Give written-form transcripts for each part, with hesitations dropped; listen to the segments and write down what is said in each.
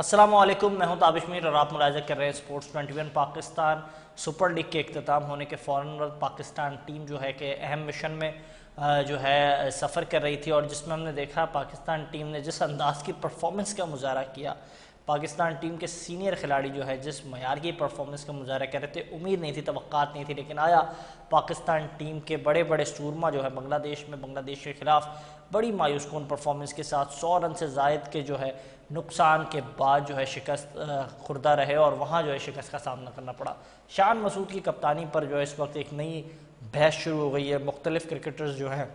अस्सलामुअलैकुम, मैं हूं ताबिश मीर और आप मुलाहिज़ा कर रहे हैं स्पोर्ट्स 21। पाकिस्तान सुपर लीग के इख्तिताम होने के फ़ौरन बाद पाकिस्तान टीम जो है कि अहम मिशन में जो है सफ़र कर रही थी और जिसमें हमने देखा पाकिस्तान टीम ने जिस अंदाज़ की परफॉर्मेंस का मुजाहरा किया, पाकिस्तान टीम के सीनियर खिलाड़ी जो है जिस मयार की परफॉर्मेंस का मुजाहरा कर रहे थे, उम्मीद नहीं थी, तवक्कात नहीं थी, लेकिन आया पाकिस्तान टीम के बड़े बड़े सूरमा जो है बांग्लादेश के ख़िलाफ़ बड़ी मायूस कुन परफॉर्मेंस के साथ 100 रन से ज़ायद के जो है नुकसान के बाद जो है शिकस्त खुर्दा रहे और वहाँ जो है शिकस्त का सामना करना पड़ा। शान मसूद की कप्तानी पर जो है इस वक्त एक नई बहस शुरू हो गई है। मुख्तलिफ क्रिकेटर्स जो हैं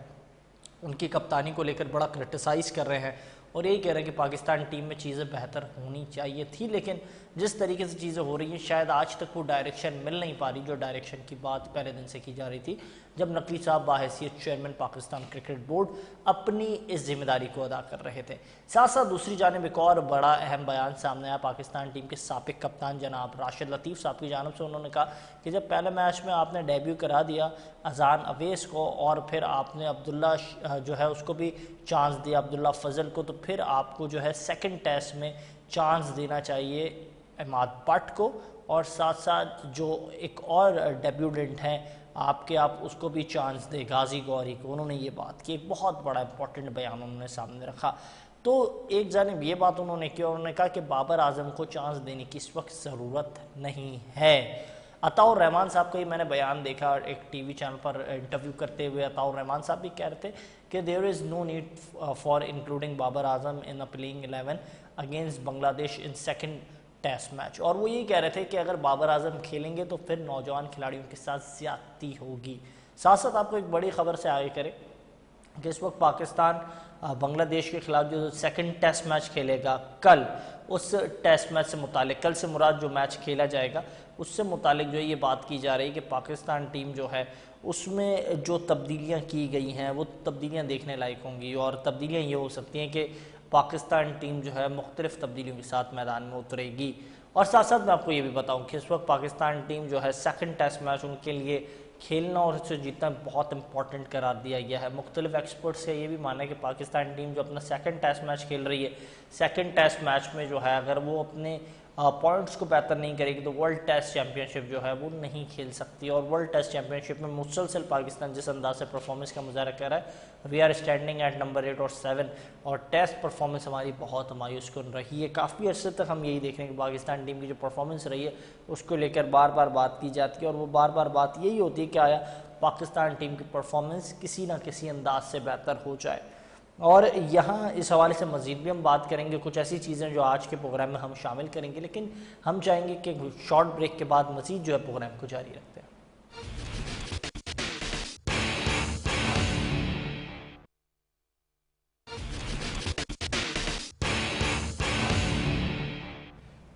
उनकी कप्तानी को लेकर बड़ा क्रिटिसाइज़ कर रहे हैं और यही कह रहे हैं कि पाकिस्तान टीम में चीज़ें बेहतर होनी चाहिए थी, लेकिन जिस तरीके से चीज़ें हो रही हैं शायद आज तक वो डायरेक्शन मिल नहीं पा रही जो डायरेक्शन की बात पहले दिन से की जा रही थी, जब नकवी साहब बाहैसियत चेयरमैन पाकिस्तान क्रिकेट बोर्ड अपनी इस जिम्मेदारी को अदा कर रहे थे। साथ साथ दूसरी जानिब एक और बड़ा अहम बयान सामने आया पाकिस्तान टीम के साबिक कप्तान जनाब राशिद लतीफ़ साहब की जानिब से। उन्होंने कहा कि जब पहले मैच में आपने डेब्यू करा दिया अजान अवेस को और फिर आपने अब्दुल्ला जो है उसको भी चांस दिया, अब्दुल्ला फजल को, तो फिर आपको जो है सेकंड टेस्ट में चांस देना चाहिए इमाद बट को और साथ साथ जो एक और डेब्यूटेंट हैं आप उसको भी चांस दे, गाजी गौरी को। उन्होंने ये बात की, एक बहुत बड़ा इंपॉर्टेंट बयान उन्होंने सामने रखा। तो एक जानिब ये बात उन्होंने की और उन्होंने कहा कि बाबर आजम को चांस देने की इस वक्त ज़रूरत नहीं है। अताउर रहमान साहब का ही मैंने बयान देखा एक टीवी चैनल पर इंटरव्यू करते हुए। अताउर रहमान साहब भी कह रहे थे कि there is no need for including Babar Azam in a playing 11 against Bangladesh in second test match. और वो यही कह रहे थे कि अगर बाबर आजम खेलेंगे तो फिर नौजवान खिलाड़ियों के साथ ज़्यादती होगी। साथ साथ आपको एक बड़ी खबर से आगे करें कि इस वक्त पाकिस्तान बांग्लादेश के खिलाफ जो सेकंड टेस्ट मैच खेलेगा कल, उस टेस्ट मैच से मुतालिक, कल से मुराद जो मैच खेला जाएगा उससे मुतालिक जो है ये बात की जा रही है कि पाकिस्तान टीम जो है उसमें जो तब्दीलियाँ की गई हैं वो तब्दीलियाँ देखने लायक होंगी और तब्दीलियाँ ये हो सकती हैं कि पाकिस्तान टीम जो है मुख्तलिफ तब्दीलियों के साथ मैदान में उतरेगी। और साथ साथ मैं आपको ये भी बताऊं कि इस वक्त पाकिस्तान टीम जो है सेकंड टेस्ट मैच उनके लिए खेलना और उससे जीतना बहुत इंपॉर्टेंट करार दिया गया है। मुख्तलिफ एक्सपर्ट्स का ये भी मानना है कि पाकिस्तान टीम जो अपना सेकंड टेस्ट मैच खेल रही है, सेकंड टेस्ट मैच में जो है अगर वो अपने पॉइंट्स को बेहतर नहीं करेगी तो वर्ल्ड टेस्ट चैंपियनशिप जो है वो नहीं खेल सकती। और वर्ल्ड टेस्ट चैंपियनशिप में मुसलसल पाकिस्तान जिस अंदाज से परफॉर्मेंस का मुजाहरा कर रहा है, we are standing at number 8 और 7 और टेस्ट परफॉर्मेंस हमारी बहुत मायूस कुन रही है। काफ़ी अर्से तक हम यही देख रहे हैं कि पाकिस्तान टीम की जो परफॉर्मेंस रही है उसको लेकर बार बार बात की जाती है और वो बार बार बात यही होती है कि आया पाकिस्तान टीम की परफॉर्मेंस किसी ना किसी अंदाज से बेहतर हो जाए। और यहाँ इस हवाले से मज़ीद भी हम बात करेंगे, कुछ ऐसी चीज़ें जो आज के प्रोग्राम में हम शामिल करेंगे, लेकिन हम चाहेंगे कि शॉर्ट ब्रेक के बाद मज़ीद जो है प्रोग्राम को जारी रखते हैं।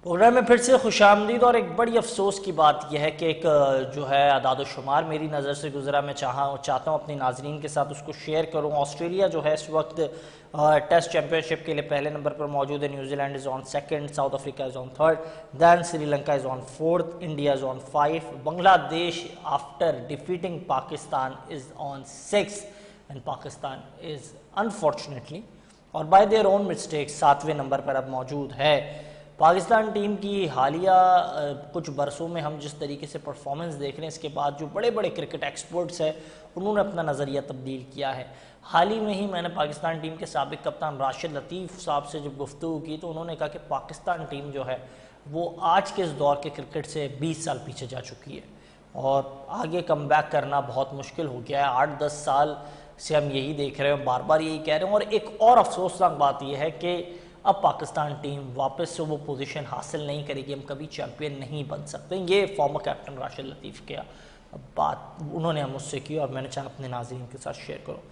प्रोग्राम में फिर से खुशामदीद। और एक बड़ी अफसोस की बात यह है कि एक जो है अदाद शुमार मेरी नज़र से गुजरा, मैं चाहता हूँ अपनी नाजरीन के साथ उसको शेयर करूँ। ऑस्ट्रेलिया जो है इस वक्त टेस्ट चैंपियनशिप के लिए पहले नंबर पर मौजूद है, New Zealand is on second, South Africa is on third, then Sri Lanka is on fourth, India is on 5, Bangladesh after defeating Pakistan is on 6 and Pakistan is unfortunately और बाय देयर ओन मिस्टेक 7वें नंबर पर अब मौजूद है। पाकिस्तान टीम की हालिया कुछ बरसों में हम जिस तरीके से परफॉर्मेंस देख रहे हैं, इसके बाद जो बड़े बड़े क्रिकेट एक्सपर्ट्स हैं उन्होंने अपना नज़रिया तब्दील किया है। हाल ही में ही मैंने पाकिस्तान टीम के साबिक कप्तान राशिद लतीफ़ साहब से जब गुफ्तगू की तो उन्होंने कहा कि पाकिस्तान टीम जो है वो आज के इस दौर के क्रिकेट से 20 साल पीछे जा चुकी है और आगे कम बैक करना बहुत मुश्किल हो गया है। 8-10 साल से हम यही देख रहे हैं, बार बार यही कह रहे हैं। और एक और अफसोसनाक बात यह है कि अब पाकिस्तान टीम वापस से वो पोजीशन हासिल नहीं करेगी, हम कभी चैंपियन नहीं बन सकते। ये फॉर्मर कैप्टन राशिद लतीफ़ के बात उन्होंने मुझसे की और मैंने चाहा अपने नाज़रीन के साथ शेयर करो।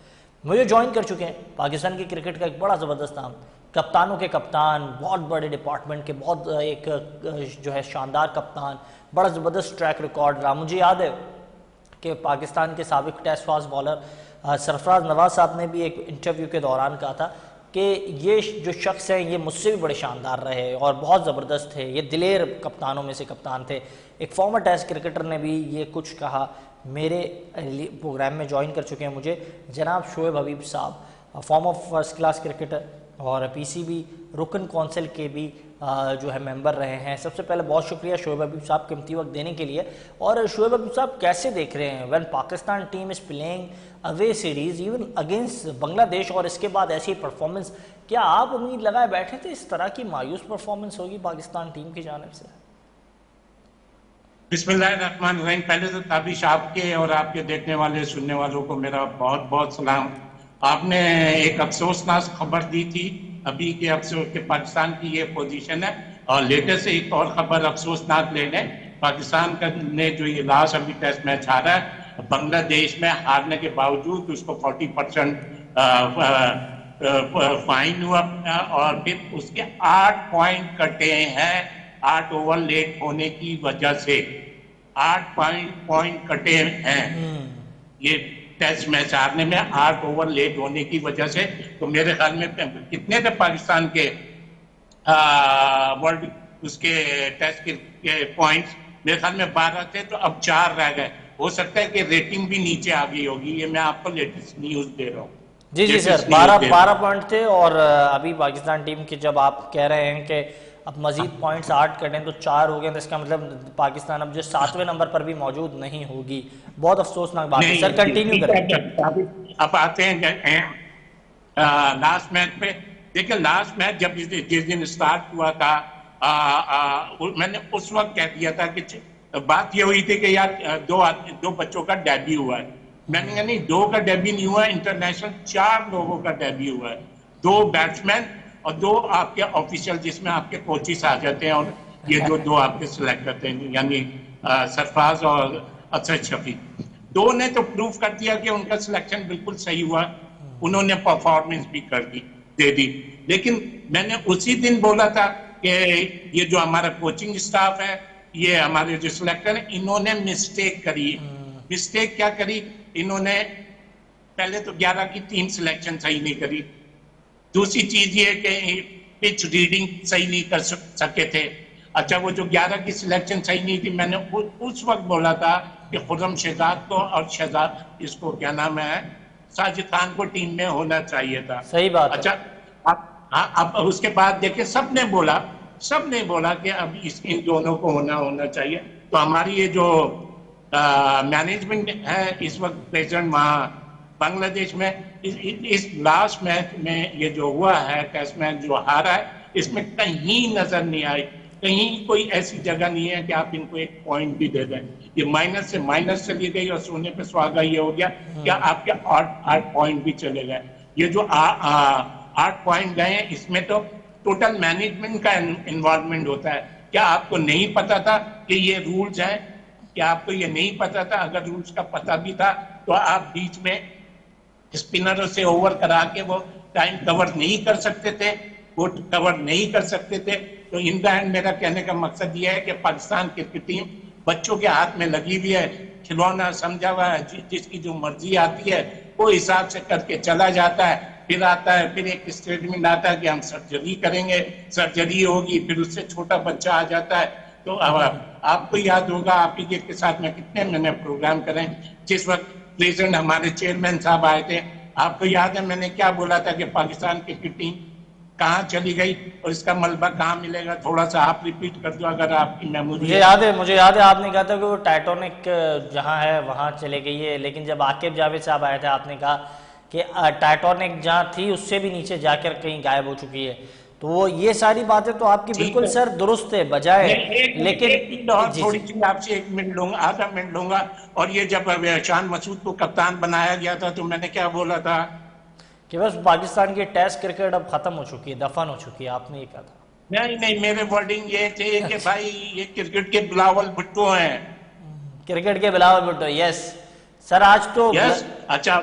मुझे ज्वाइन कर चुके हैं पाकिस्तान की क्रिकेट का एक बड़ा ज़बरदस्त नाम, कप्तानों के कप्तान, बहुत बड़े डिपार्टमेंट के, बहुत एक जो है शानदार कप्तान, बड़ा ज़बरदस्त ट्रैक रिकॉर्ड रहा। मुझे याद है कि पाकिस्तान के साबिक test fast bowler Sarfaraz Nawaz साहब ने भी एक इंटरव्यू के दौरान कहा था कि ये जो शख्स हैं ये मुझसे भी बड़े शानदार रहे और बहुत ज़बरदस्त थे, ये दिलेर कप्तानों में से कप्तान थे। एक फॉर्मर टेस्ट क्रिकेटर ने भी ये कुछ कहा। मेरे प्रोग्राम में ज्वाइन कर चुके हैं मुझे जनाब शोएब हबीब साहब, फॉर्मर फर्स्ट क्लास क्रिकेटर और पीसीबी रुकन कौंसिल के भी जो है मेंबर रहे हैं। सबसे पहले बहुत शुक्रिया शोएब हबीब साहब कीमती वक्त देने के लिए। और शोएब हबीब साहब कैसे देख रहे हैं when Pakistan team is playing away series even against Bangladesh और इसके बाद ऐसी परफॉर्मेंस, क्या आप उम्मीद लगाए बैठे थे इस तरह की मायूस परफॉर्मेंस होगी पाकिस्तान टीम की जानिब से? बिस्मिल्लाहिर्रहमानिर्रहीम। पहले तो ताबिश आपके और आपके देखने वाले सुनने वालों को मेरा बहुत बहुत सलाम। आपने एक अफसोसनाक खबर दी थी अभी के अफसोस के पाकिस्तान की ये पोजीशन है, और लेटेस्ट एक और खबर अफसोसनाक ले लें, पाकिस्तान का ने जो ये लास्ट अभी टेस्ट मैच हारा है बांग्लादेश में, हारने के बावजूद उसको 40% फाइन हुआ और फिर उसके 8 पॉइंट कटे हैं 8 ओवर लेट होने की वजह से। 8 पॉइंट कटे हैं ये टेस्ट मैच हारने में 8 ओवर लेट होने की वजह से। तो मेरे ख्याल में कितने थे पाकिस्तान के वर्ल्ड उसके टेस्ट के पॉइंट्स, मेरे ख्याल में 12 थे, तो अब 4 रह गए। हो सकता है कि रेटिंग भी नीचे आ गई होगी, ये मैं आपको लेटेस्ट न्यूज दे रहा हूँ। जी जी सर, 12 पॉइंट थे और अभी पाकिस्तान टीम के जब आप कह रहे हैं कि अब मजीद पॉइंट्स 8 कटें तो 4 हो गए, तो इसका मतलब पाकिस्तान अब जो 7वें नंबर पर भी मौजूद नहीं होगी। बहुत अफसोसनाक बात है सर, कंटिन्यू करें। अब आते हैं लास्ट मैच पे। देखिए लास्ट मैच जब जिस दिन स्टार्ट हुआ था मैंने उस वक्त कह दिया था कि बात ये हुई थी कि यार दो बच्चों का डेब्यू हुआ है। मैंने कहा नहीं, 2 का डेब्यू नहीं हुआ, इंटरनेशनल 4 लोगों का डेब्यू हुआ है। 2 बैट्समैन और 2 आपके ऑफिशियल जिसमें आपके कोचेस आ जाते हैं, और ये जो 2 आपके सिलेक्ट करते हैं यानी सरफराज और असद शफीक, 2 ने तो प्रूव कर दिया कि उनका सिलेक्शन बिल्कुल सही हुआ। उन्होंने परफॉर्मेंस भी दे दी। लेकिन मैंने उसी दिन बोला था कि ये जो हमारा कोचिंग स्टाफ है, ये हमारे जो सिलेक्टर हैं, इन्होंने मिस्टेक करी। मिस्टेक क्या करी इन्होंने? पहले तो 11 की टीम सिलेक्शन सही नहीं करी। दूसरी चीज ये कि पिच रीडिंग सही नहीं कर सके थे। अच्छा, वो जो 11 की सिलेक्शन सही नहीं थी, मैंने उस वक्त बोला था कि खुर्रम शहजाद को और शहजाद इसको क्या नाम है साजिद खान को टीम में होना चाहिए था। सही बात। अच्छा, अब उसके बाद देखिए सबने बोला कि अब इन दोनों को होना चाहिए। तो हमारी ये जो मैनेजमेंट है इस वक्त प्रेजेंट वहाँ बांग्लादेश में, इस लास्ट मैच में ये जो हुआ है टेस्ट मैच जो हारा है, इसमें कहीं नजर नहीं आई, कहीं कोई ऐसी जगह नहीं है कि आप इनको 1 पॉइंट भी दे दें। ये माइनस से माइनस चली गई और सोने पे सुहागा ये हो गया क्या आपके 8 पॉइंट भी चले गए। ये जो 8 पॉइंट गए हैं, इसमें तो टोटल मैनेजमेंट का इन्वॉल्वमेंट होता है। क्या आपको नहीं पता था कि ये रूल्स है? क्या आपको ये नहीं पता था? अगर रूल्स का पता भी था तो आप बीच में स्पिनरों से ओवर करा के वो टाइम कवर नहीं कर सकते थे, वो कवर नहीं कर सकते थे। तो इन द एंड मेरा कहने का मकसद ये है कि पाकिस्तान क्रिकेट टीम बच्चों के हाथ में लगी हुई है, खिलौना समझा हुआ है, जिसकी जो मर्जी आती है वो हिसाब से करके चला जाता है। फिर आता है, फिर एक स्टेटमेंट आता है कि हम सर्जरी करेंगे, सर्जरी होगी, फिर उससे छोटा बच्चा आ जाता है। तो आपको याद होगा, आप ही के साथ में कितने मैंने प्रोग्राम करें, जिस वक्त प्रेजेंट हमारे चेयरमैन साहब आए थे, आपको याद है मैंने क्या बोला था कि पाकिस्तान क्रिकेट टीम कहाँ चली गई और इसका मलबा कहाँ मिलेगा? थोड़ा सा आप रिपीट कर दो अगर आपकी मेमोरी। मुझे याद है आपने कहा था कि वो टाइटैनिक जहाँ है वहाँ चले गई है, लेकिन जब आकिब जावेद साहब आए थे आपने कहा कि टाइटैनिक जहाँ थी उससे भी नीचे जाकर कहीं गायब हो चुकी है। तो वो ये सारी बातें तो आपकी बिल्कुल सर दुरुस्त है, बजाय लेकिन थोड़ी सी आपसे 1 मिनट लूंगा, आधा मिनट लूंगा। और ये जब शान मसूद को कप्तान बनाया गया था तो मैंने क्या बोला था कि बस पाकिस्तान की टेस्ट क्रिकेट अब खत्म हो चुकी है, दफन हो चुकी है, आपने ये कहा था। नहीं, मेरे वर्डिंग ये थे कि भाई ये क्रिकेट के बिलावल भुट्टो हैं। क्रिकेट के बिलावल भुट्टो, यस सर। आज तो यस। अच्छा,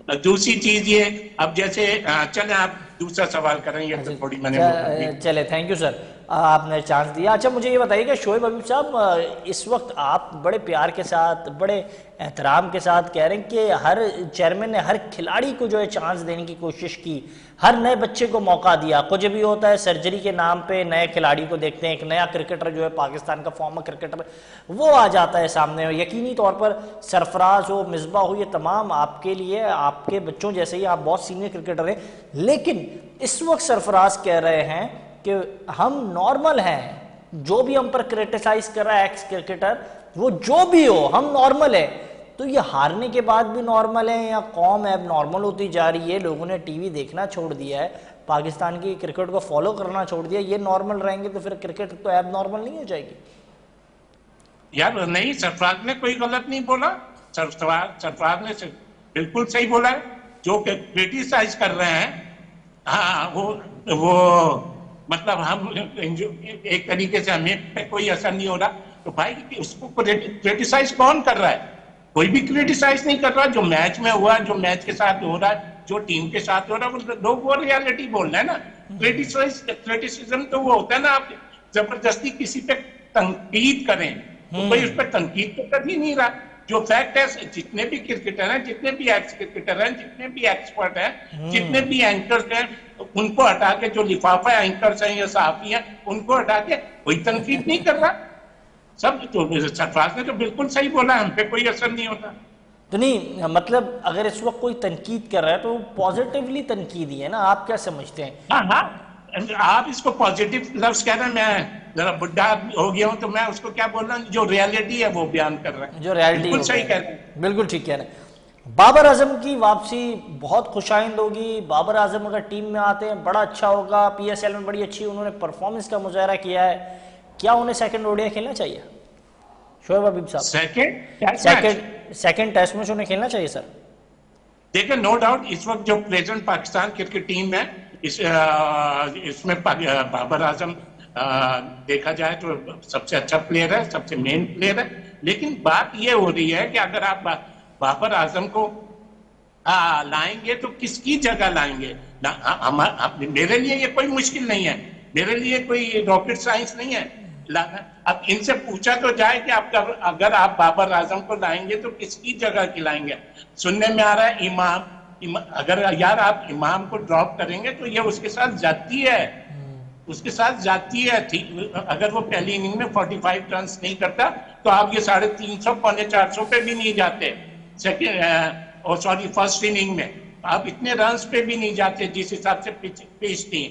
दूसरी चीज ये, अब जैसे चले आप दूसरा सवाल करेंगे तो थोड़ी मैंने चले, थैंक यू सर, आपने चांस दिया। अच्छा, मुझे ये बताइएगा शोएब हबीब साहब, इस वक्त आप बड़े प्यार के साथ, बड़े एहतराम के साथ कह रहे हैं कि हर चेयरमैन ने हर खिलाड़ी को जो है चांस देने की कोशिश की, हर नए बच्चे को मौका दिया। कुछ भी होता है सर्जरी के नाम पे नए खिलाड़ी को देखते हैं, एक नया क्रिकेटर जो है पाकिस्तान का फॉर्मर क्रिकेटर वो आ जाता है सामने। यकीनी तौर पर सरफराज हो, मिसबा हो, ये तमाम आपके लिए, आपके बच्चों जैसे ही आप बहुत सीनियर क्रिकेटर हैं। लेकिन इस वक्त सरफराज कह रहे हैं कि हम नॉर्मल हैं, जो भी हम पर क्रिटिसाइज कर रहा है एक्स क्रिकेटर, वो जो भी हो हम नॉर्मल है। तो ये हारने के बाद भी नॉर्मल है या कौम अब नॉर्मल होती जा रही है, लोगों ने टीवी देखना छोड़ दिया है, पाकिस्तान की क्रिकेट को फॉलो करना छोड़ दिया, ये नॉर्मल रहेंगे तो फिर क्रिकेट तो अब नॉर्मल नहीं हो जाएगी? यार नहीं, सरफराज ने कोई गलत नहीं बोला। सरफराज ने बिल्कुल सही बोला है। जो क्रिटिसाइज कर रहे हैं, हाँ वो मतलब हम एक तरीके से हमें पे कोई असर नहीं हो रहा, तो भाई उसको क्रिटिसाइज कौन कर रहा है? कोई भी क्रिटिसाइज नहीं कर रहा। जो मैच में हुआ, जो मैच के साथ हो रहा है, जो टीम के साथ हो रहा है, वो लोग वो रियलिटी बोल रहे हैं ना। क्रिटिसिज्म तो वो होता है ना, आप जबरदस्ती किसी पे तनकीद करें, तो कोई उस पर तनकीद तो कर ही नहीं रहा। जो फैक्ट है, जितने भी क्रिकेटर हैं, जितने भी एक्स क्रिकेटर हैं, जितने भी एक्सपर्ट हैं, जितने भी एंकर्स हैं, उनको हटा के, जो लिफाफा एंकर्स हैं या सहाफी हैं, उनको हटा के कोई तनकीद नहीं कर रहा। सब तो सरफराज ने तो बिल्कुल सही बोला, हम पे कोई असर नहीं होता। तो नहीं, मतलब अगर इस वक्त कोई तनकीद कर रहा है तो पॉजिटिवली तनकीद ही है ना, आप क्या समझते हैं? हाँ हाँ, आप इसको पॉजिटिव लफ्ज कह रहे हैं, मैं जरा बुढ़ा हो गया हूं तो मैं उसको क्या बोल रहा हूँ, जो रियलिटी है वो बयान कर रहा है। जो रियलिटी बिल्कुल सही कह रहे हैं, बिल्कुल ठीक कह रहे हैं। बाबर आजम की वापसी बहुत खुशाइंद होगी। बाबर आजम अगर टीम में आते हैं बड़ा अच्छा होगा, पीएसएल में बड़ी अच्छी उन्होंने परफॉर्मेंस का मुजाहरा किया है। क्या उन्हें सेकंड ओडीआई खेलना चाहिए शोएब हबीब साहब? सेकंड टेस्ट मैच उन्हें खेलना चाहिए सर? देखिए, नो डाउट इस वक्त जो प्रेजेंट पाकिस्तान क्रिकेट टीम है, इसमें बाबर आजम देखा जाए तो सबसे अच्छा प्लेयर है, सबसे मेन प्लेयर है। लेकिन बात यह हो रही है कि अगर आप बाबर आजम को लाएंगे तो किसकी जगह लाएंगे? मेरे लिए ये कोई मुश्किल नहीं है, मेरे लिए कोई रॉकेट साइंस नहीं है लाना। अब इनसे पूछा तो जाए कि आप अगर आप बाबर आजम को लाएंगे तो किसकी जगह की लाएंगे? सुनने में आ रहा है इमाम, अगर यार आप इमाम को ड्रॉप करेंगे तो ये उसके साथ जाती है, उसके साथ जाती है। अगर वो पहली इनिंग में 45 रन नहीं करता तो आप ये 350 पौने 400 पे भी नहीं जाते। फर्स्ट इनिंग में आप इतने रन पे भी नहीं जाते जिस हिसाब से पिच थी।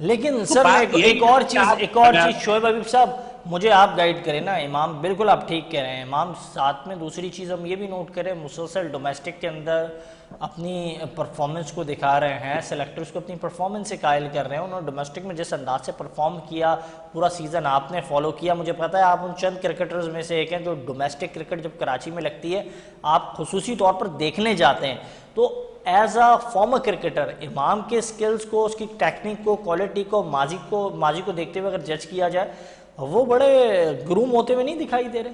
लेकिन तो सर एक और चीज शोएब हबीब साहब, मुझे आप गाइड करें ना। इमाम बिल्कुल आप ठीक कह रहे हैं, इमाम साथ में दूसरी चीज़ हम ये भी नोट करें, मुसलसल डोमेस्टिक के अंदर अपनी परफॉर्मेंस को दिखा रहे हैं, सेलेक्टर्स को अपनी परफॉर्मेंस से कायल कर रहे हैं। उन्होंने डोमेस्टिक में जिस अंदाज से परफॉर्म किया, पूरा सीज़न आपने फॉलो किया, मुझे पता है आप उन चंद क्रिकेटर्स में से एक हैं जो डोमेस्टिक क्रिकेट जब कराची में लगती है आप खुसूसी तौर पर देखने जाते हैं। तो एज अ फॉर्मर क्रिकेटर इमाम के स्किल्स को, उसकी टेक्निक को, क्वालिटी को, माजी को देखते हुए अगर जज किया जाए, वो बड़े ग्रूम होते हुए नहीं दिखाई दे रहे।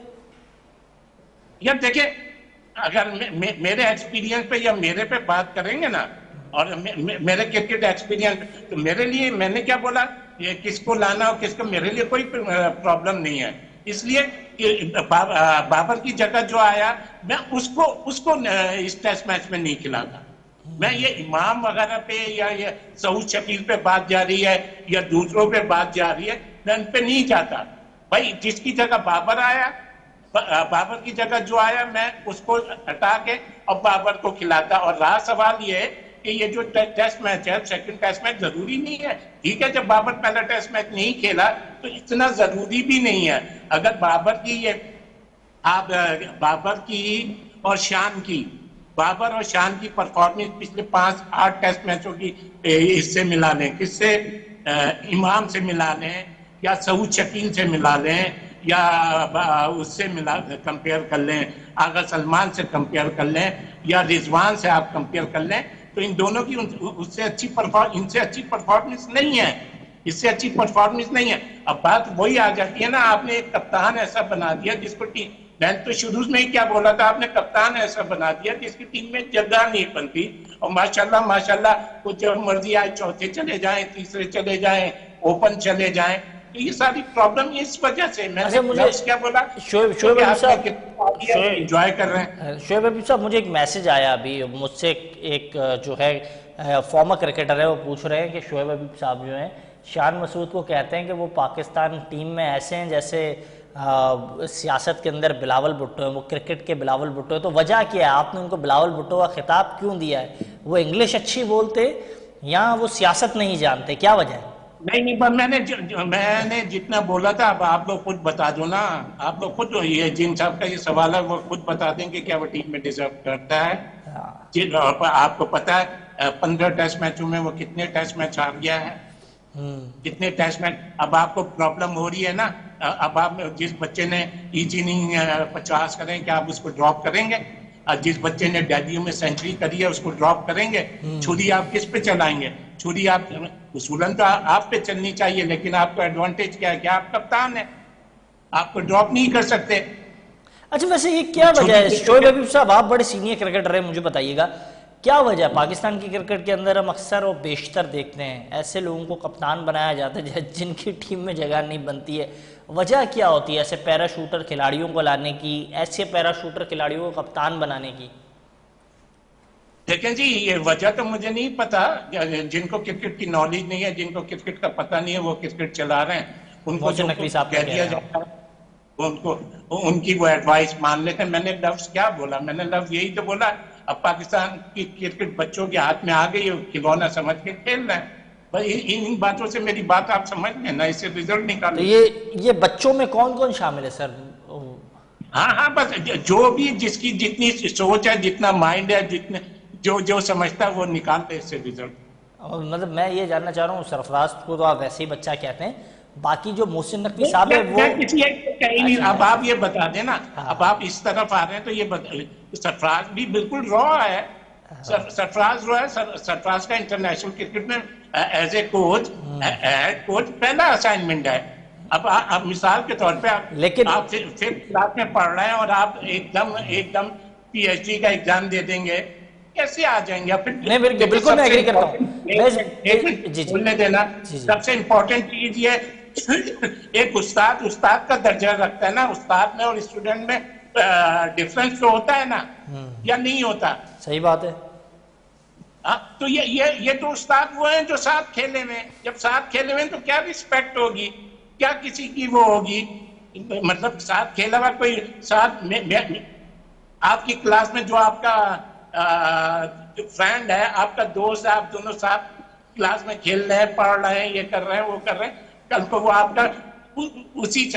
यार देखिए, अगर मेरे एक्सपीरियंस पे या मेरे पे बात करेंगे ना, और मेरे क्रिकेट एक्सपीरियंस, तो मेरे लिए मैंने क्या बोला, ये किसको लाना और किसको, मेरे लिए कोई प्रॉब्लम नहीं है। इसलिए बाबर की जगह जो आया, मैं उसको इस टेस्ट मैच में नहीं खिलाता। मैं ये इमाम वगैरह पे या ये सऊद शकील पे बात जा रही है या दूसरों पे बात जा रही है, मैं उन पे नहीं जाता। भाई जिसकी जगह बाबर आया, बाबर की जगह जो आया, मैं उसको हटा के और बाबर को खिलाता। और रहा सवाल ये कि ये जो टेस्ट मैच है, सेकंड टेस्ट मैच जरूरी नहीं है। ठीक है, जब बाबर पहला टेस्ट मैच नहीं खेला तो इतना जरूरी भी नहीं है। अगर बाबर की ये आप बाबर की और शान की, बाबर और शान की परफॉर्मेंस पिछले 5-8 टेस्ट मैचों की इससे मिला लें, किससे, इमाम से मिला लें या सऊद शकील से मिला लें या उससे कंपेयर कर लें, आगा सलमान से कंपेयर कर लें या रिजवान से आप कंपेयर कर लें, तो इन दोनों की उससे अच्छी इनसे अच्छी परफॉर्मेंस नहीं है, इससे अच्छी परफॉर्मेंस नहीं है। अब बात वही आ जाती है ना, आपने एक कप्तान ऐसा बना दिया जिसको टीम, मैंने तो शुरू में ही क्या बोला था, आपने कप्तान ऐसा बना दिया जिसकी टीम में जगह नहीं बनती। और माशाल्लाह कुछ जब मर्जी आए चौथे चले जाएं, तीसरे चले जाएं, ओपन चले जाएं, तो ये सारी प्रॉब्लम इस वजह से। मैंने मुझे क्या बोला, शोएब साहब एंजॉय कर रहे हैं। शोएब हबीब साहब, मुझे एक मैसेज आया अभी मुझसे, एक जो है फॉर्मर क्रिकेटर है, वो पूछ रहे हैं कि शोएब हबीब साहब जो हैं शान मसूद को कहते हैं कि वो पाकिस्तान टीम में ऐसे हैं जैसे सियासत के अंदर बिलावल भुट्टो है, वो क्रिकेट के बिलावल भुट्टो है। तो वजह क्या है, आपने उनको बिलावल भुट्टो का खिताब क्यों दिया है? वो इंग्लिश अच्छी बोलते या वो सियासत नहीं जानते, क्या वजह है? नहीं नहीं, पर मैंने जितना बोला था, अब आप लोग खुद बता दो ना। आप लोग खुद, ये जिन साहब का ये सवाल है वो खुद बता देंगे क्या वो टीम में डिजर्व करता है। हाँ। जिन आपको पता है 15 टेस्ट मैचों में वो कितने टेस्ट मैच हार गया है, कितने टेस्ट मैच। अब आपको प्रॉब्लम हो रही है ना, अब आप जिस बच्चे ने ईच इनिंग 50 करें, क्या आप उसको ड्रॉप करेंगे? और जिस बच्चे ने डेब्यू में सेंचुरी करी है उसको ड्रॉप करेंगे? छुरी आप किस पे चलाएंगे? छुरी आप उसूलन तो आप पे चलनी चाहिए, लेकिन आपको एडवांटेज क्या है? क्या आप कप्तान है, आपको ड्रॉप नहीं कर सकते। अच्छा, वैसे ये क्या वजह है शोएब हबीब साहब, आप बड़े सीनियर क्रिकेटर हैं, मुझे बताइएगा क्या वजह है पाकिस्तान की क्रिकेट के अंदर हम अक्सर और बेशतर देखते हैं ऐसे लोगों को कप्तान बनाया जाता है जिनकी टीम में जगह नहीं बनती है। वजह क्या होती है ऐसे पैराशूटर खिलाड़ियों को लाने की, ऐसे पैराशूटर खिलाड़ियों को कप्तान बनाने की? देखें जी, ये वजह तो मुझे नहीं पता। जिनको क्रिकेट की नॉलेज नहीं है, जिनको क्रिकेट का पता नहीं है, वो क्रिकेट चला रहे हैं, उनको जो मोहसिन नकवी साहब कह दिया जाता है उनको, उनकी वो एडवाइस मान लेते हैं। मैंने लफ्ज क्या बोला? मैंने लफ्ज यही तो बोला, अब पाकिस्तान की क्रिकेट बच्चों के हाथ में आ गई है, खिलौना समझ के खेल रहे हैं। भाई इन बातों से मेरी बात आप समझ लें ना, इससे रिजल्ट तो निकालें। ये बच्चों में कौन कौन शामिल है सर? हाँ हाँ, बस जो भी जिसकी जितनी सोच है, जितना माइंड है, जितने जो जो समझता है वो निकालते इससे रिजल्ट। और मतलब मैं ये जानना चाह रहा हूँ, सरफराज को तो आप वैसे ही बच्चा कहते हैं, बाकी जो मोहसिन नकवी साहब है वो मैं किसी एक को कहीं नहीं। अच्छा, अब आप ये बता देना, हाँ अब आप इस तरफ आ रहे हैं तो ये सरफराज भी बिल्कुल रॉ है। सरफराज रॉ है। सरफराज का इंटरनेशनल क्रिकेट में as a coach, head coach पहला असाइनमेंट है। अब मिसाल के तौर पे लेकिन आप फिफ्थ क्लास में पढ़ रहे हैं और आप एकदम एकदम पीएचडी का एग्जाम दे देंगे, कैसे आ जाएंगे? फिर नहीं, बिल्कुल मैं एग्री करता हूँ। जी जी बोलने देना। जी जी सबसे इंपॉर्टेंट चीज ये एक उस्ताद का दर्जा रखता है ना, उस्ताद में और स्टूडेंट में डिफरेंस तो होता है ना, या नहीं होता? सही बात है। तो ये तो उस्ताद वो हैं जो साथ खेले हुए। जब साथ खेले हुए तो क्या रिस्पेक्ट होगी, क्या किसी की वो होगी? मतलब साथ खेला हुआ कोई साथ में आपकी क्लास में जो आपका जो फ्रेंड है, आपका दोस्त है, आप दोनों साथ क्लास में खेल रहे हैं, पढ़ रहे हैं, ये कर रहे हैं, वो कर रहे हैं, कल को वो आपका उसी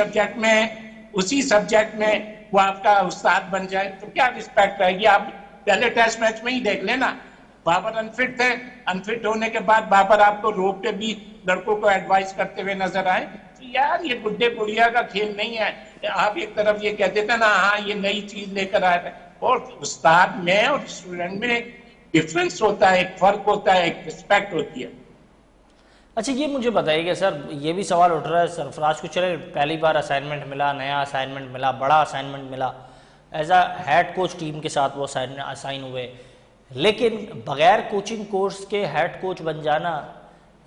सब्जेक्ट में वो आपका उस्ताद बन जाए तो क्या रिस्पेक्ट रहेगी? आप पहले टेस्ट मैच में ही देख लेना, बाबर अनफिट थे, अनफिट होने के बाद बाबर आपको रोक के भी लड़कों को एडवाइस करते हुए नजर आए। तो यार ये बुढ़े बुढ़िया का खेल नहीं है। आप एक तरफ ये कहते थे ना, हाँ ये नई चीज लेकर आए थे, और उस्ताद में और स्टूडेंट में एक डिफरेंस होता है, एक फर्क होता है, एक रिस्पेक्ट होती है। अच्छा, ये मुझे बताइएगा सर, ये भी सवाल उठ रहा है सरफराज को, चले पहली बार असाइनमेंट मिला, नया असाइनमेंट मिला, बड़ा असाइनमेंट मिला, as a head coach team के साथ वो असाइन हुए, लेकिन बगैर कोचिंग कोर्स के हेड कोच बन जाना,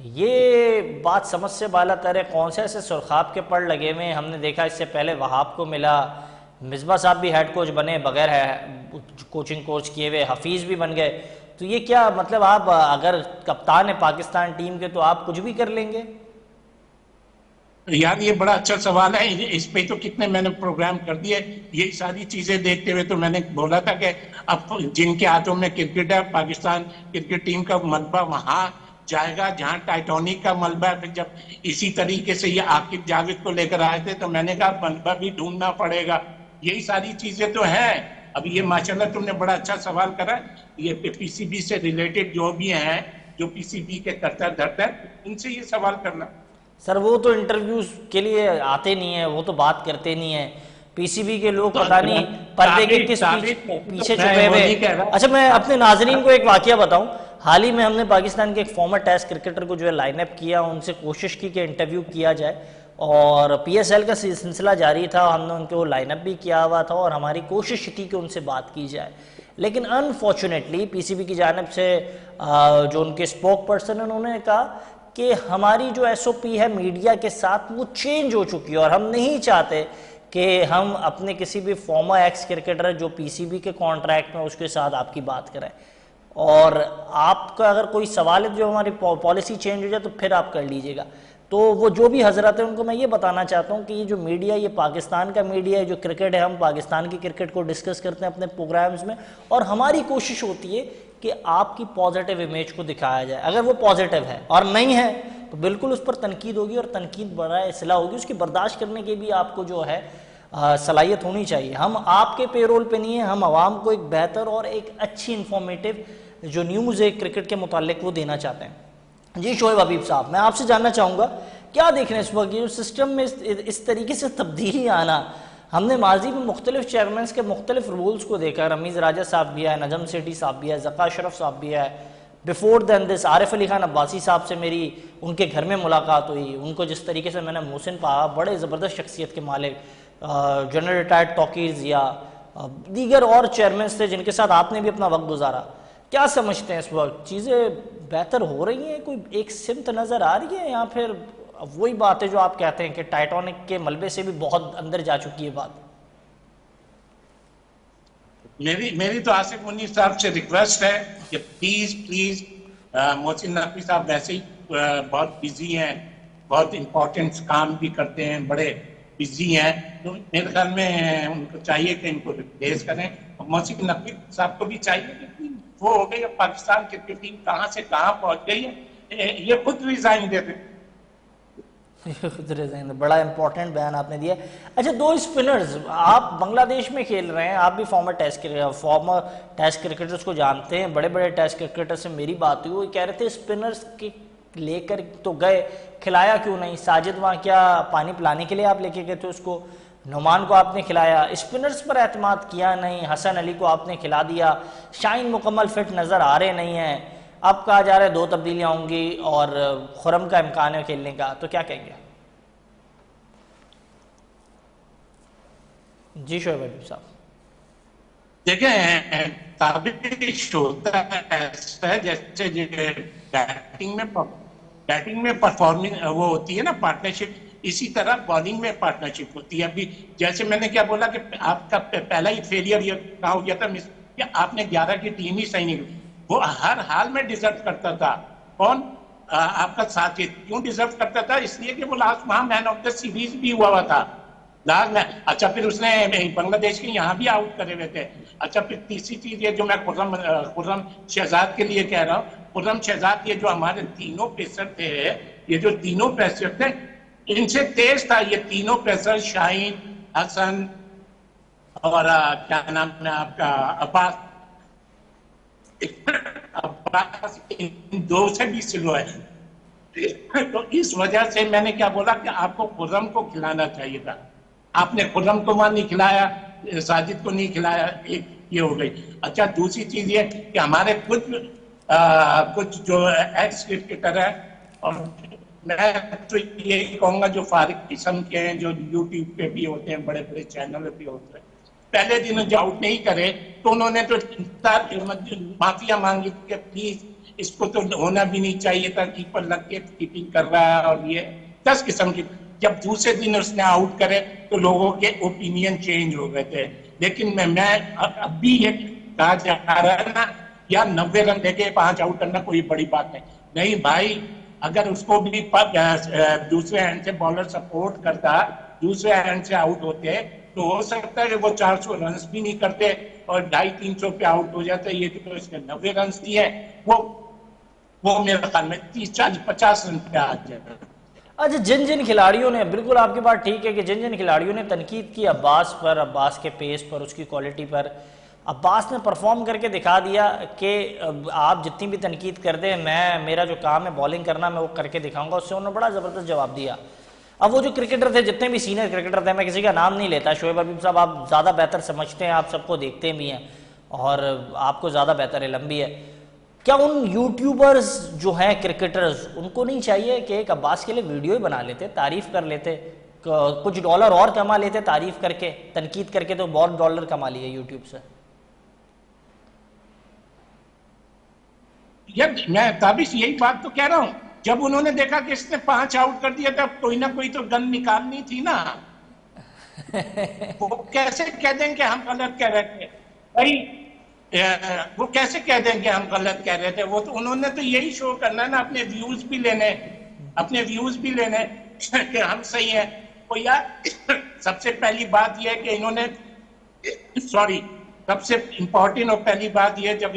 ये बात समझ से बाला तर है। कौन से ऐसे सुरखाब के पड़ लगे हुए? हमने देखा इससे पहले वहाब को मिला, मिसबा साहब भी हेड कोच बने बगैर कोचिंग कोर्स किए हुए, हफीज़ भी बन गए। तो ये क्या मतलब, आप अगर कप्तान है पाकिस्तान टीम के तो आप कुछ भी कर लेंगे? यार ये बड़ा अच्छा सवाल है, इस पे तो कितने मैंने प्रोग्राम कर दिए। यही सारी चीजें देखते हुए तो मैंने बोला था कि अब जिनके हाथों में क्रिकेट है, पाकिस्तान क्रिकेट टीम का मलबा वहां जाएगा जहां टाइटोनिक का मलबा है। फिर जब इसी तरीके से ये आकिब जावेद को लेकर आए थे तो मैंने कहा मलबा भी ढूंढना पड़ेगा। यही सारी चीजें तो हैं। अब ये माशाल्लाह तुमने बड़ा अच्छा सवाल करा। ये पीसीबी से रिलेटेड जो भी हैं, जो पीसीबी के करता धरता है, उनसे ये सवाल करना। सर वो तो इंटरव्यूज के लिए आते नहीं है, वो तो बात करते नहीं है। पीसीबी के लोग पता नहीं पर्दे के किस पीछे छुपे हुए। अच्छा, मैं अपने नाजरीन को एक वाकया बताऊं। हाल ही में हमने पाकिस्तान के एक फॉर्मर टेस्ट क्रिकेटर को जो है लाइनअप किया, उनसे कोशिश की कि इंटरव्यू किया जाए, और पीएसएल का सिलसिला जारी था, हमने उनको लाइनअप भी किया हुआ था और हमारी कोशिश थी कि उनसे बात की जाए। लेकिन अनफॉर्चुनेटली पीसीबी की जानिब से जो उनके स्पोक पर्सन, उन्होंने कहा कि हमारी जो एसओपी है मीडिया के साथ वो चेंज हो चुकी है और हम नहीं चाहते कि हम अपने किसी भी फॉर्मर एक्स क्रिकेटर जो पीसीबी के कॉन्ट्रैक्ट में उसके साथ आपकी बात करें, और आपका अगर कोई सवाल है जो हमारी पॉलिसी चेंज हो जाए तो फिर आप कर लीजिएगा। तो वो जो भी हजरत है उनको मैं ये बताना चाहता हूँ कि ये जो मीडिया, ये पाकिस्तान का मीडिया है, जो क्रिकेट है, हम पाकिस्तान की क्रिकेट को डिस्कस करते हैं अपने प्रोग्राम्स में, और हमारी कोशिश होती है कि आपकी पॉजिटिव इमेज को दिखाया जाए। अगर वो पॉजिटिव है और नहीं है तो बिल्कुल उस पर तनकीद होगी और तनकीद बड़ा इसलाह होगी, उसकी बर्दाश्त करने की भी आपको जो है सलाहियत होनी चाहिए। हम आपके पेरोल पे नहीं है, हम आवाम को एक बेहतर और एक अच्छी इंफॉर्मेटिव जो न्यूज़ है क्रिकेट के मुतालिक वो देना चाहते हैं। जी शोएब हबीब साहब, मैं आपसे जानना चाहूँगा क्या देख रहे हैं इस वक्त ये सिस्टम में इस तरीके से तब्दीली आना। हमने माजी में मुख्तलिफ चेयरमैन के मुख्तलिफ रूल्स को देखा, रमीज़ राजा साहब भी है, नजम सेठी साहब भी है, ज़का अशरफ साहब भी है, before than this Arif Ali Khan Abbasi साहब से मेरी उनके घर में मुलाकात हुई, उनको जिस तरीके से मैंने मोहसिन पाया, बड़े ज़बरदस्त शख्सियत के मालिक, जनरल रिटायर्ड तौकीर या दीगर और चेयरमैन थे जिनके साथ आपने भी अपना वक्त गुजारा। क्या समझते हैं इस वक्त चीज़ें बेहतर हो रही हैं, कोई एक सिमत नज़र आ रही है, या फिर वही बात है जो आप कहते हैं कि टाइटैनिक के मलबे से भी बहुत अंदर जा चुकी है बात? मेरी तो आसिफ मुनीर साहब से रिक्वेस्ट है कि प्लीज मोहसिन नकवी साहब वैसे ही बहुत बिजी हैं, बहुत इंपॉर्टेंट काम भी करते हैं, बड़े बिजी हैं, तो मेरे ख्याल में उनको चाहिए कि इनको रिप्लेस करें। और मोहसिन नकवी साहब को भी चाहिए कि वो हो गई, पाकिस्तान क्रिकेट टीम कहाँ से कहाँ पहुंच गई है, ये खुद रिजाइन दे दे। बड़ा इंपॉर्टेंट बयान आपने दिया। अच्छा, दो स्पिनर्स, आप बांग्लादेश में खेल रहे हैं, आप भी फॉर्मर टेस्ट क्रिकेटर्स को जानते हैं, बड़े बड़े टेस्ट क्रिकेटर से मेरी बात हुई, वो कह रहे थे स्पिनर्स के लेकर तो गए, खिलाया क्यों नहीं? साजिद वहाँ क्या पानी पिलाने के लिए आप लेके गए थे उसको? नुमान को आपने खिलाया, स्पिनर्स पर एतमाद किया नहीं, हसन अली को आपने खिला दिया, शाहीन मुकम्मल फिट नज़र आ रहे नहीं हैं, अब कहा जा रहा है 2 तब्दीलियां होंगी और खुरम का इम्कान है खेलने का, तो क्या कहेंगे? जी शोएब हबीब साहब। देखिए, ताबिश होता है ऐसा है जैसे बैटिंग में परफॉर्मिंग वो होती है ना, पार्टनरशिप, इसी तरह बॉलिंग में पार्टनरशिप होती है। अभी जैसे मैंने क्या बोला कि आपका पहला ही फेलियर ये कहा हो गया था कि आपने 11 की टीम ही सही नहीं, वो हर हाल में डिजर्व करता था। कौन? आपका साथी। क्यों डिजर्व करता था? इसलिए कि वो लास्ट वहां मैन ऑफ द सीरीज भी हुआ था लास्ट में। अच्छा, फिर उसने बांग्लादेश के यहाँ भी आउट करे हुए थे। अच्छा, फिर तीसरी चीज ये जो मैं खुर्रम शहजाद के लिए कह रहा हूँ, खुर्रम शहजाद ये जो हमारे तीनों पेसर थे, ये जो तीनों पेसर थे, इनसे तेज था ये तीनों पेसर, शाहीन, हसन और क्या नाम है आपका, अब्बास। इन दो से भी स्लो है। तो इस वजह से मैंने क्या बोला कि आपको खुर्रम को खिलाना चाहिए था, आपने खुर्रम को वहां नहीं खिलाया, साजिद को नहीं खिलाया, एक ये हो गई। अच्छा, दूसरी चीज ये कि हमारे कुछ जो एक्स क्रिकेटर है, और मैं तो यही कहूंगा जो फारिग किस्म के हैं, जो यूट्यूब पे भी होते हैं, बड़े बड़े चैनल पे होते हैं, पहले दिन जो आउट नहीं करे तो उन्होंने तो माफिया मांगी कि प्लीज इसको तो होना भी नहीं चाहिए था, कीपर लग के कीपिंग कर रहा है, और ये 10 किस्म की। जब दूसरे दिन उसने आउट करे तो लोगों के ओपिनियन चेंज हो गए थे। लेकिन मैं अब भी ये कहा जा रहा है ना, या 90 रन लेके 5 आउट करना कोई बड़ी बात नहीं भाई। अगर उसको भी दूसरे हैंड से बॉलर सपोर्ट करता, दूसरे हैंड से आउट होते, तो हो सकता है कि वो 400 रन भी नहीं करते और 250-300 पे आउट हो जाते। ये तो इसने 90 रन दिए, वो मेरे ख्याल में 30-40-50 रन पे आ जाए। अच्छा, जिन खिलाड़ियों ने, बिल्कुल आपकी बात ठीक है कि जिन खिलाड़ियों ने तनकीद की अब्बास पर, अब्बास के पेस पर, उसकी क्वालिटी पर, अब्बास ने परफॉर्म करके दिखा दिया कि आप जितनी भी तनकीद कर दें, मेरा जो काम है बॉलिंग करना, मैं वो करके दिखाऊंगा। उससे उन्होंने बड़ा ज़बरदस्त जवाब दिया। अब वो जो क्रिकेटर थे, जितने भी सीनियर क्रिकेटर थे, मैं किसी का नाम नहीं लेता, शोएब हबीब साहब आप ज़्यादा बेहतर समझते हैं, आप सबको देखते भी हैं और आपको ज़्यादा बेहतर इल्म भी है। क्या उन यूट्यूबर्स जो हैं क्रिकेटर्स, उनको नहीं चाहिए कि एक अब्बास के लिए वीडियो ही बना लेते, तारीफ़ कर लेते, कुछ डॉलर और कमा लेते तारीफ़ करके, तनकीद करके तो बहुत डॉलर कमा लिए यूट्यूब से? मैं ताबिश यही बात तो कह रहा हूं, जब उन्होंने देखा कि इसने 5 आउट कर दिया, तब कोई ना कोई तो गन निकालनी थी ना। वो कैसे कह देंगे हम गलत कह रहे थे भाई? वो कैसे कह देंगे हम गलत कह रहे थे? वो तो उन्होंने तो यही शो करना है ना, अपने व्यूज भी लेने कि हम सही हैं। तो यार सबसे पहली बात यह है कि इन्होंने, सबसे इंपॉर्टेंट और पहली बात यह, जब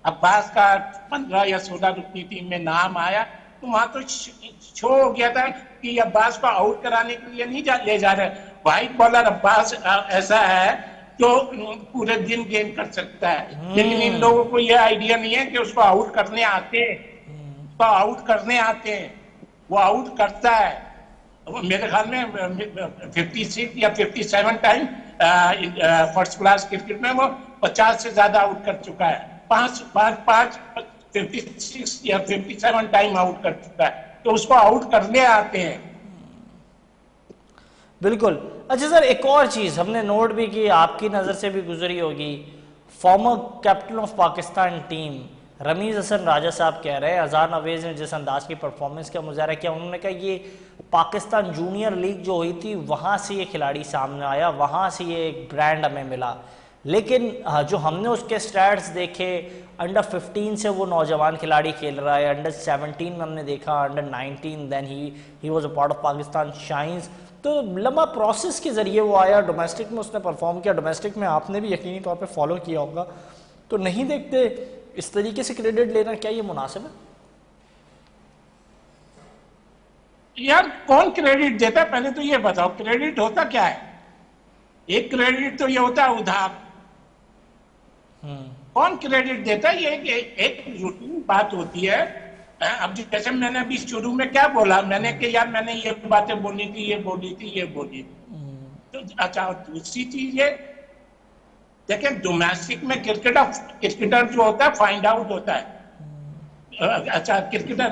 अब्बास का 15 या 16 रुकनी टीम में नाम आया, तो वहां तो शो हो गया था कि अब्बास को आउट कराने के लिए नहीं ले जा रहे। व्हाइट बॉलर अब्बास ऐसा है जो पूरे दिन गेम कर सकता है, लेकिन इन लोगों को यह आइडिया नहीं है कि उसको आउट करने आते हैं, उसको आउट करने आते हैं, वो आउट करता है। मेरे ख्याल में 56 या 57 टाइम फर्स्ट क्लास क्रिकेट में वो 50 से ज्यादा आउट कर चुका है। 56 या 57 टाइम आउट कर चुका है, तो उसको आउट करने आते हैं। बिल्कुल। अच्छा सर, एक और चीज़ हमने नोट भी की, आपकी नज़र से भी गुजरी होगी, former captain of Pakistan team Rameez Hasan Raja Sahab कह रहे हैं अजहर नवेज़ ने जिस अंदाज की परफॉर्मेंस का मुजाहरा किया, उन्होंने कहा ये पाकिस्तान जूनियर लीग जो हुई थी वहाँ से ये खिलाड़ी सामने आया, वहाँ से ये एक ब्रांड हमें मिला। लेकिन जो हमने उसके स्टैट्स देखे, अंडर 15 से वो नौजवान खिलाड़ी खेल रहा है, अंडर 17 में हमने देखा, under 19, then he was a part of Pakistan Shaheens. तो लंबा प्रोसेस के ज़रिए वो आया, डोमेस्टिक में उसने परफॉर्म किया, डोमेस्टिक में आपने भी यकीनी तौर पे फॉलो किया होगा, तो नहीं देखते इस तरीके से क्रेडिट लेना क्या ये मुनासिब है? यार कौन क्रेडिट देता है, पहले तो ये बताओ क्रेडिट होता क्या है? एक क्रेडिट तो ये होता है उधार। कौन क्रेडिट देता है? ये एक रूटीन बात होती है। अब जैसे मैंने अभी शुरू में क्या बोला, मैंने कि यार मैंने ये बातें बोली थी, ये बोली थी, ये बोली थी। तो अच्छा, दूसरी चीज ये देखें, डोमेस्टिक में क्रिकेटर जो होता है फाइंड आउट होता है। अच्छा, क्रिकेटर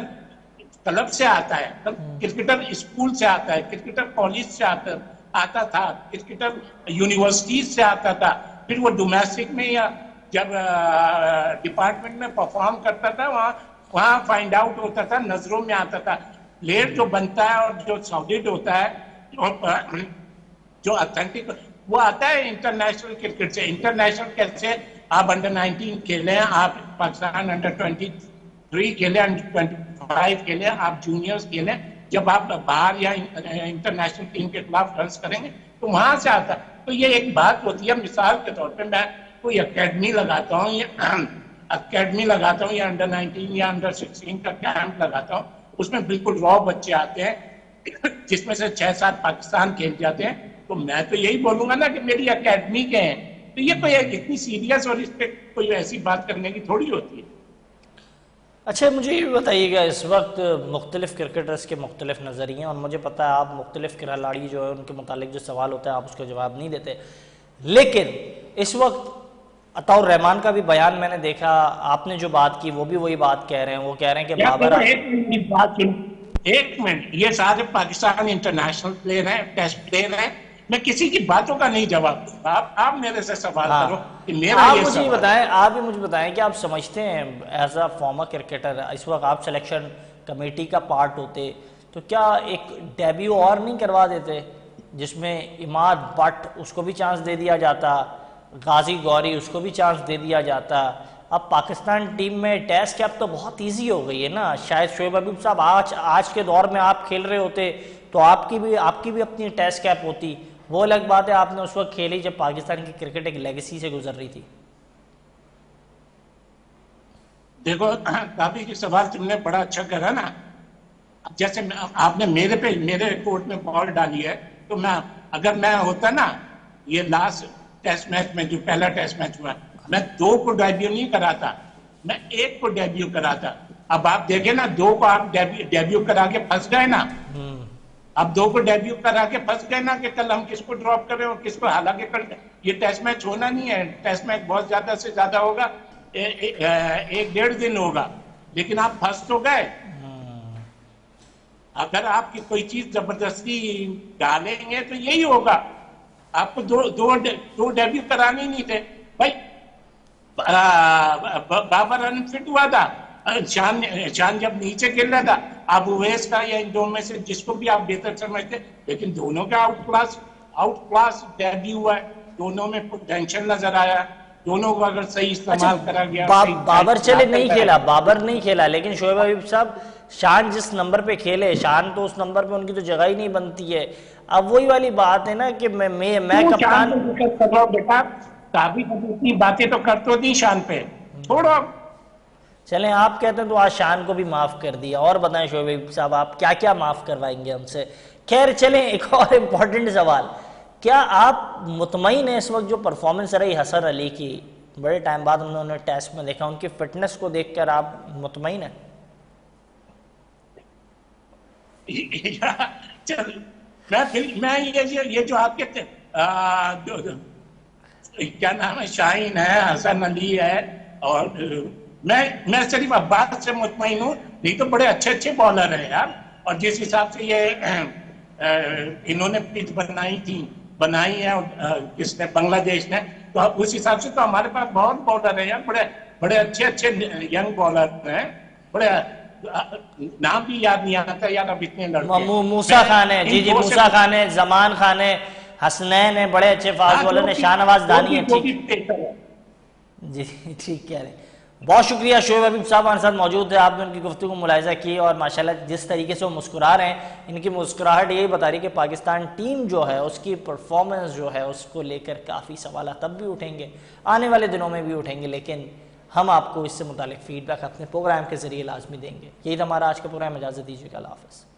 क्लब से आता है, क्रिकेटर स्कूल से आता है, क्रिकेटर कॉलेज से आता था, क्रिकेटर यूनिवर्सिटी से आता था, फिर वो डोमेस्टिक में या जब डिपार्टमेंट में परफॉर्म करता था वहाँ फाइंड आउट होता था, नजरों में आता था। प्लेयर जो बनता है और जो सॉलिड होता है, जो ऑथेंटिक, वो आता है इंटरनेशनल क्रिकेट से। इंटरनेशनल कैसे? आप अंडर 19 खेले, आप पाकिस्तान अंडर 23 खेले, अंडर 25 खेले, आप जूनियर्स खेले, जब आप बाहर या इंटरनेशनल टीम के खिलाफ रन करेंगे तो वहां से आता है। तो ये एक बात होती है। मिसाल के तौर पे मैं कोई अकेडमी लगाता हूँ या अंडर 19 या अंडर 16 का कैंप लगाता हूँ, उसमें बिल्कुल रॉ बच्चे आते हैं जिसमें से 6-7 पाकिस्तान खेल जाते हैं, तो मैं तो यही बोलूंगा ना कि मेरी अकेडमी के हैं। तो ये कोई इतनी सीरियस और इस पर कोई ऐसी बात करने की थोड़ी होती है। अच्छा, मुझे ये बताइएगा, इस वक्त मुख्तलिफ क्रिकेटर्स के मुख्तलिफ नज़रिए, और मुझे पता है आप मुख्तलिफ खिलाड़ी जो है उनके मुतालिक जो सवाल होता है आप उसका जवाब नहीं देते, लेकिन इस वक्त अताउर रहमान का भी बयान मैंने देखा, आपने जो बात की वो भी वही बात कह रहे हैं। वो कह रहे हैं कि बाबर, एक मिनट, ये सारे पाकिस्तान इंटरनेशनल प्लेयर हैं, टेस्ट प्लेयर हैं, मैं किसी की बातों का नहीं जवाब दूंगा। आप मेरे से सवाल करो कि मेरा आप ये मुझे बताएं, आप भी मुझे बताएं कि आप समझते हैं एज अ फॉर्मर क्रिकेटर, इस वक्त आप सिलेक्शन कमेटी का पार्ट होते तो क्या एक डेब्यू और नहीं करवा देते जिसमें इमाद बट उसको भी चांस दे दिया जाता, गाजी गौरी उसको भी चांस दे दिया जाता। अब पाकिस्तान टीम में टेस्ट कैप तो बहुत इजी हो गई है ना, शायद शोएब हबीब साहब आज के दौर में आप खेल रहे होते तो आपकी भी अपनी टेस्ट कैप होती। वो अलग बात है आपने उस वक्त खेली जब पाकिस्तान की क्रिकेट एक लेगेसी से गुजर रही थी। देखो, काफी की सवाल तुमने बड़ा अच्छा करा ना। जैसे आपने मेरे कोर्ट में बॉल डाली है, तो अगर मैं होता ना, ये लास्ट टेस्ट मैच में जो पहला टेस्ट मैच हुआ, मैं 2 को डेब्यू नहीं कराता, मैं 1 को डेब्यू कराता। अब आप देखे ना, 2 को आप डेब्यू करा के फंस गए ना। अब 2 को डेब्यू करा के फंस गए ना कि कल हम किसको ड्रॉप करें और किसको, हालांकि कल ये टेस्ट मैच होना नहीं है, टेस्ट मैच बहुत ज्यादा से ज्यादा होगा 1-1.5 दिन होगा, लेकिन आप फंस तो गए। अगर आपकी कोई चीज जबरदस्ती डालेंगे तो यही होगा। आपको दो डेब्यू कराने नहीं थे भाई। बाबर अनफिट हुआ था, शान जब नीचे खेल रहा था, आप उवैस का या इन दोनों में से जिसको भी आप बेहतर समझते, लेकिन दोनों का आउट क्लास डेब्यू हुआ है, दोनों में पोटेंशियल नजर आया, दोनों को अगर सही इस्तेमाल करा गया। बाबर चले नहीं खेला, बाबर नहीं खेला, लेकिन शोएब हबीब साहब शान जिस नंबर पे खेले, शान तो उस नंबर पे उनकी तो जगह ही नहीं बनती है। अब वही वाली बात है ना कि मैं कप्तान बेटा, काफी बातें तो कर तो दी शान पे, छोड़ो। चलें, आप कहते हैं तो आज शान को भी माफ़ कर दिया, और बताएं शोएब साहब आप क्या क्या माफ़ करवाएंगे हमसे। खैर चलें, एक और इम्पॉर्टेंट सवाल, क्या आप मुतमईन हैं इस वक्त जो परफॉर्मेंस रही हसन अली की, बड़े टाइम बाद हमने उन्हें टेस्ट में देखा, उनकी फिटनेस को देखकर आप मुतमईन हैं? चल, मैं ये जो आपके क्या नाम है, शाहीन है, हसन अली है, और मैं सिर्फ अब्बास से मुतमईन हूँ, नहीं तो बड़े अच्छे अच्छे बॉलर हैं यार। और जिस हिसाब से ये इन्होंने पिच बनाई है किसने, बांग्लादेश ने, तो उस हिसाब से तो हमारे पास बहुत बॉलर है यार, बड़े बड़े अच्छे अच्छे यंग बॉलर हैं, बड़े नाम भी याद नहीं आता यार अब इतने लड़के। मूसा खान है, जी जी, मूसा खान है, जमान खान है, हसनैन है, बड़े अच्छे फास्ट बॉलर है, शाहनवाज दानी है, ठीक जी, ठीक कह रहे हैं। बहुत शुक्रिया शोएब हबीब साहब हमारे साथ मौजूद थे, आपने उनकी गुफ्तगू को मुलाहिजा की, और माशाल्लाह जिस तरीके से वो मुस्कुरा रहे हैं, इनकी मुस्कुराहट यही बता रही है कि पाकिस्तान टीम जो है उसकी परफॉर्मेंस जो है उसको लेकर काफ़ी सवाल तब भी उठेंगे, आने वाले दिनों में भी उठेंगे, लेकिन हम आपको इससे मुतालिक फ़ीडबैक अपने प्रोग्राम के ज़रिए लाजमी देंगे। यही था हमारा आज का प्रोग्राम, इजाज़त दीजिएगा, अल्लाह हाफ़िज़।